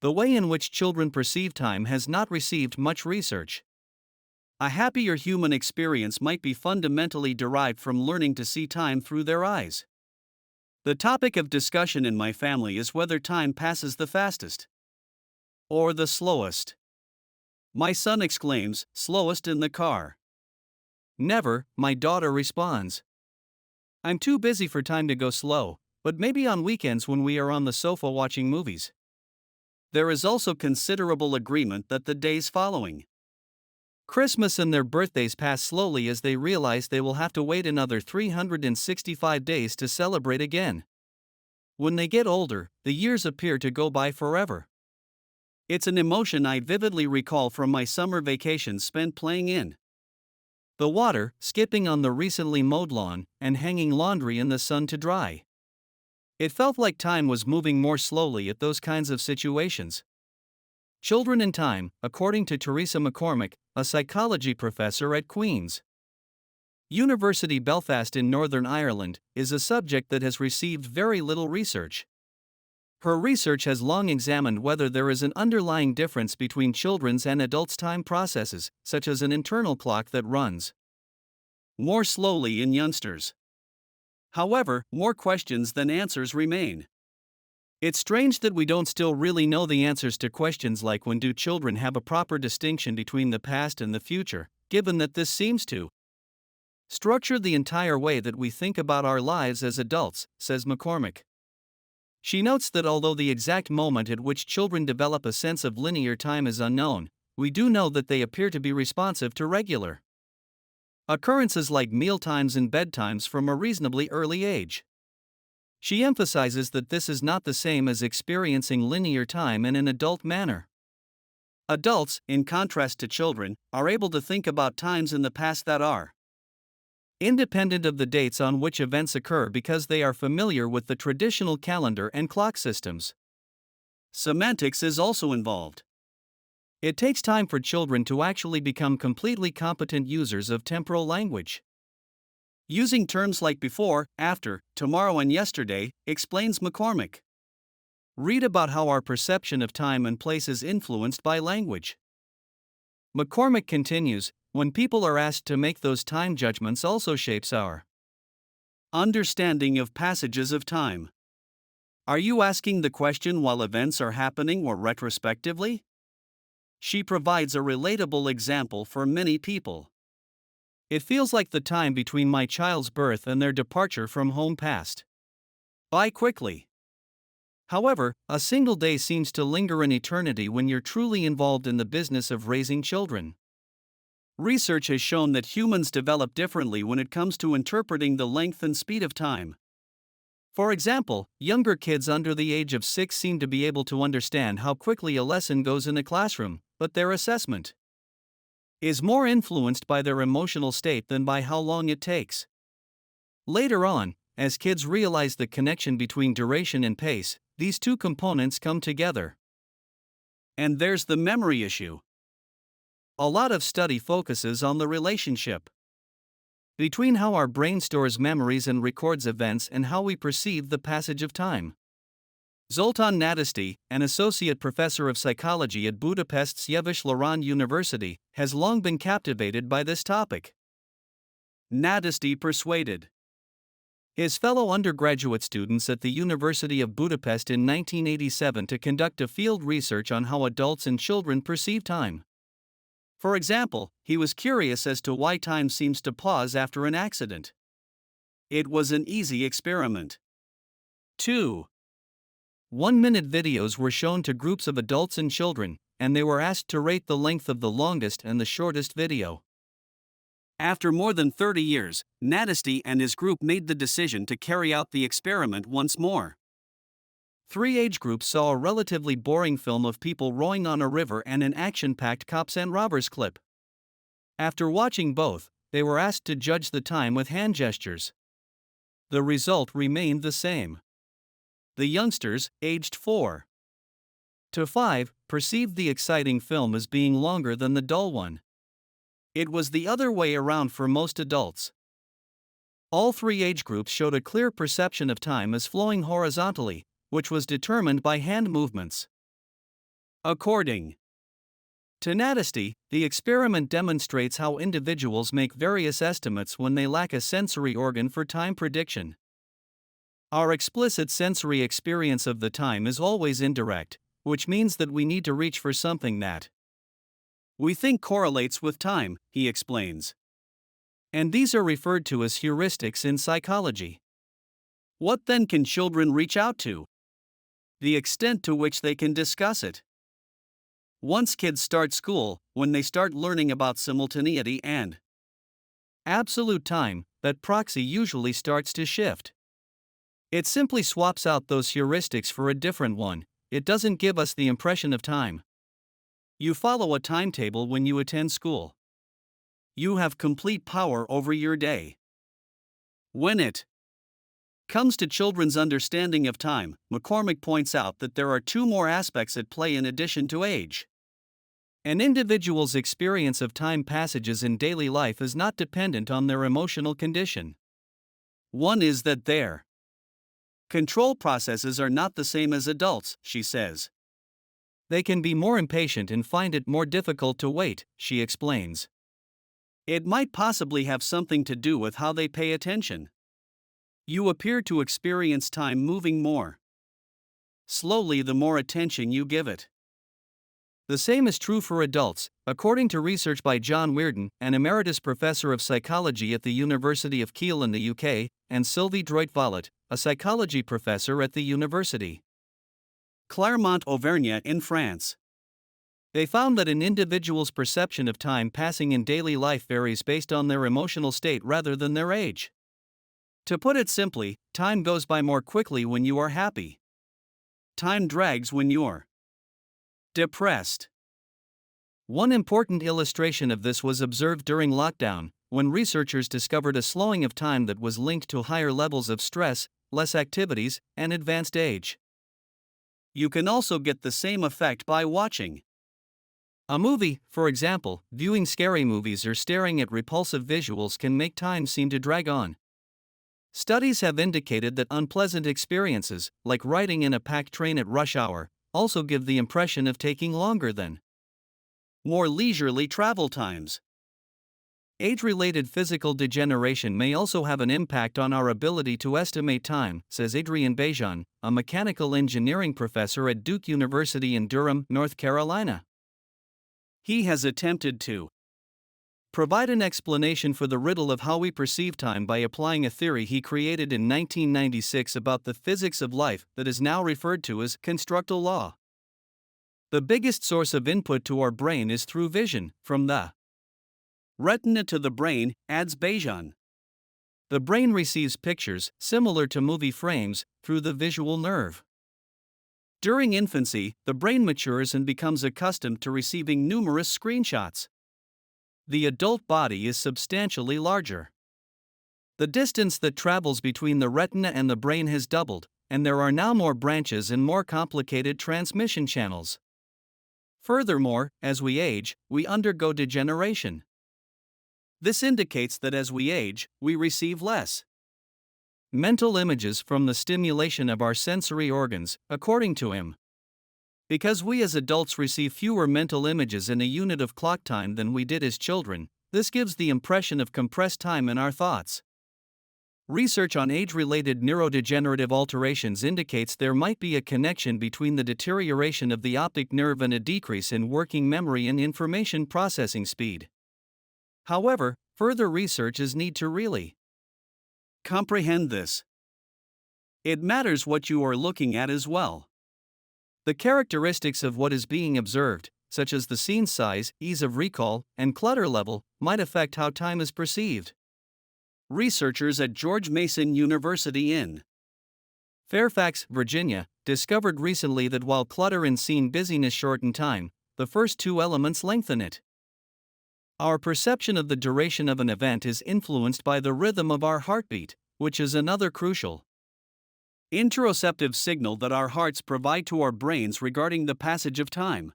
The way in which children perceive time has not received much research. A happier human experience might be fundamentally derived from learning to see time through their eyes. The topic of discussion in my family is whether time passes the fastest or the slowest. My son exclaims, "Slowest in the car." "Never," my daughter responds. "I'm too busy for time to go slow, but maybe on weekends when we are on the sofa watching movies." There is also considerable agreement that the days following Christmas and their birthdays pass slowly as they realize they will have to wait another 365 days to celebrate again. When they get older, the years appear to go by forever. It's an emotion I vividly recall from my summer vacations spent playing in the water, skipping on the recently mowed lawn, and hanging laundry in the sun to dry. It felt like time was moving more slowly at those kinds of situations. Children in time, according to Teresa McCormick, a psychology professor at Queen's University Belfast in Northern Ireland, is a subject that has received very little research. Her research has long examined whether there is an underlying difference between children's and adults' time processes, such as an internal clock that runs more slowly in youngsters. However, more questions than answers remain. It's strange that we don't still really know the answers to questions like when do children have a proper distinction between the past and the future, given that this seems to structure the entire way that we think about our lives as adults, says McCormick. She notes that although the exact moment at which children develop a sense of linear time is unknown, we do know that they appear to be responsive to regular occurrences like mealtimes and bedtimes from a reasonably early age. She emphasizes that this is not the same as experiencing linear time in an adult manner. Adults, in contrast to children, are able to think about times in the past that are independent of the dates on which events occur because they are familiar with the traditional calendar and clock systems. Semantics is also involved. It takes time for children to actually become completely competent users of temporal language. Using terms like before, after, tomorrow, and yesterday, explains McCormick. Read about how our perception of time and place is influenced by language. McCormick continues, when people are asked to make those time judgments also shapes our understanding of passages of time. Are you asking the question while events are happening or retrospectively? She provides a relatable example for many people. It feels like the time between my child's birth and their departure from home passed by quickly. However, a single day seems to linger an eternity when you're truly involved in the business of raising children. Research has shown that humans develop differently when it comes to interpreting the length and speed of time. For example, younger kids under the age of 6 seem to be able to understand how quickly a lesson goes in a classroom, but their assessment is more influenced by their emotional state than by how long it takes. Later on, as kids realize the connection between duration and pace, these two components come together. And there's the memory issue. A lot of study focuses on the relationship between how our brain stores memories and records events and how we perceive the passage of time. Zoltan Nadasdy, an associate professor of psychology at Budapest's Jewish Loránd University, has long been captivated by this topic. Nadasdy persuaded his fellow undergraduate students at the University of Budapest in 1987 to conduct a field research on how adults and children perceive time. For example, he was curious as to why time seems to pause after an accident. It was an easy experiment. 2. 1-minute videos were shown to groups of adults and children, and they were asked to rate the length of the longest and the shortest video. After more than 30 years, Nadasdy and his group made the decision to carry out the experiment once more. 3 age groups saw a relatively boring film of people rowing on a river and an action-packed cops and robbers clip. After watching both, they were asked to judge the time with hand gestures. The result remained the same. The youngsters, aged 4 to 5, perceived the exciting film as being longer than the dull one. It was the other way around for most adults. All 3 age groups showed a clear perception of time as flowing horizontally, which was determined by hand movements. According to Natasty, the experiment demonstrates how individuals make various estimates when they lack a sensory organ for time prediction. Our explicit sensory experience of the time is always indirect, which means that we need to reach for something that we think correlates with time, he explains. And these are referred to as heuristics in psychology. What then can children reach out to? The extent to which they can discuss it. Once kids start school, when they start learning about simultaneity and absolute time, that proxy usually starts to shift. It simply swaps out those heuristics for a different one. It doesn't give us the impression of time. You follow a timetable when you attend school. You have complete power over your day. When it comes to children's understanding of time, McCormick points out that there are two more aspects at play in addition to age. An individual's experience of time passages in daily life is not dependent on their emotional condition. One is that their control processes are not the same as adults, she says. They can be more impatient and find it more difficult to wait, she explains. It might possibly have something to do with how they pay attention. You appear to experience time moving more slowly the more attention you give it. The same is true for adults, according to research by John Weirden, an emeritus professor of psychology at the University of Kiel in the UK, and Sylvie Droit-Vallet, a psychology professor at the University Clermont-Auvergne in France. They found that an individual's perception of time passing in daily life varies based on their emotional state rather than their age. To put it simply, time goes by more quickly when you are happy. Time drags when you're depressed. One important illustration of this was observed during lockdown, when researchers discovered a slowing of time that was linked to higher levels of stress, less activities, and advanced age. You can also get the same effect by watching a movie. For example, viewing scary movies or staring at repulsive visuals can make time seem to drag on. Studies have indicated that unpleasant experiences, like riding in a packed train at rush hour, also give the impression of taking longer than more leisurely travel times. Age-related physical degeneration may also have an impact on our ability to estimate time, says Adrian Bejan, a mechanical engineering professor at Duke University in Durham, North Carolina. He has attempted to provide an explanation for the riddle of how we perceive time by applying a theory he created in 1996 about the physics of life that is now referred to as constructal law. The biggest source of input to our brain is through vision, from the retina to the brain, adds Bejan. The brain receives pictures, similar to movie frames, through the visual nerve. During infancy, the brain matures and becomes accustomed to receiving numerous screenshots. The adult body is substantially larger. The distance that travels between the retina and the brain has doubled, and there are now more branches and more complicated transmission channels. Furthermore, as we age, we undergo degeneration. This indicates that as we age, we receive less mental images from the stimulation of our sensory organs, according to him. Because we as adults receive fewer mental images in a unit of clock time than we did as children, this gives the impression of compressed time in our thoughts. Research on age-related neurodegenerative alterations indicates there might be a connection between the deterioration of the optic nerve and a decrease in working memory and information processing speed. However, further research is needed to really comprehend this. It matters what you are looking at as well. The characteristics of what is being observed, such as the scene size, ease of recall, and clutter level, might affect how time is perceived. Researchers at George Mason University in Fairfax, Virginia, discovered recently that while clutter and scene busyness shorten time, the first two elements lengthen it. Our perception of the duration of an event is influenced by the rhythm of our heartbeat, which is another crucial interoceptive signal that our hearts provide to our brains regarding the passage of time.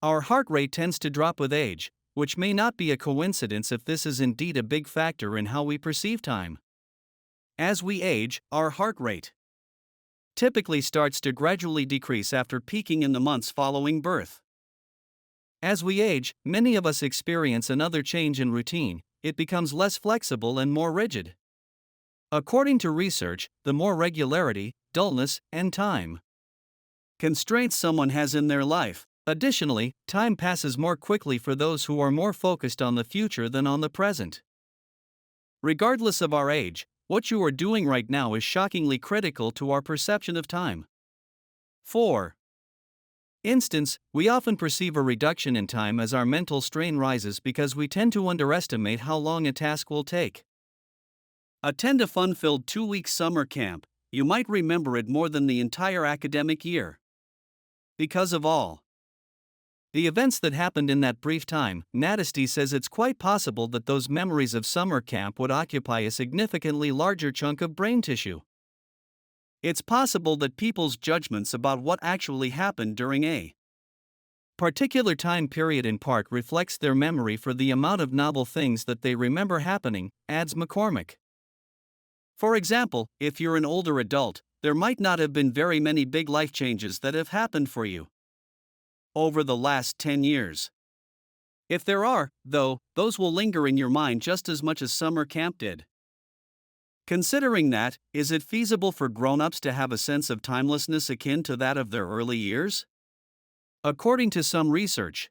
Our heart rate tends to drop with age, which may not be a coincidence if this is indeed a big factor in how we perceive time. As we age, our heart rate typically starts to gradually decrease after peaking in the months following birth. As we age, many of us experience another change in routine. It becomes less flexible and more rigid. According to research, the more regularity, dullness, and time constraints someone has in their life. Additionally, time passes more quickly for those who are more focused on the future than on the present. Regardless of our age, what you are doing right now is shockingly critical to our perception of time. 4. Instance, we often perceive a reduction in time as our mental strain rises because we tend to underestimate how long a task will take. Attend a fun-filled 2-week summer camp. You might remember it more than the entire academic year. Because of all the events that happened in that brief time, Nadisty says it's quite possible that those memories of summer camp would occupy a significantly larger chunk of brain tissue. It's possible that people's judgments about what actually happened during a particular time period in part reflects their memory for the amount of novel things that they remember happening, adds McCormick. For example, if you're an older adult, there might not have been very many big life changes that have happened for you over the last 10 years. If there are, though, those will linger in your mind just as much as summer camp did. Considering that, is it feasible for grown-ups to have a sense of timelessness akin to that of their early years? According to some research,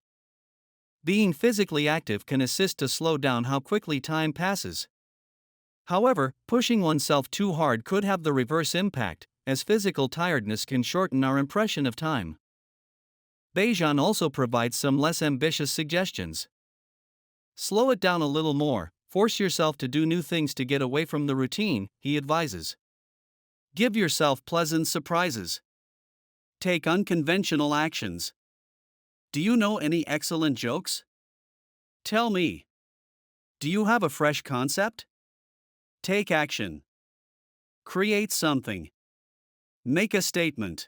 being physically active can assist to slow down how quickly time passes. However, pushing oneself too hard could have the reverse impact, as physical tiredness can shorten our impression of time. Bejan also provides some less ambitious suggestions. Slow it down a little more, force yourself to do new things to get away from the routine, he advises. Give yourself pleasant surprises. Take unconventional actions. Do you know any excellent jokes? Tell me. Do you have a fresh concept? Take action. Create something. Make a statement.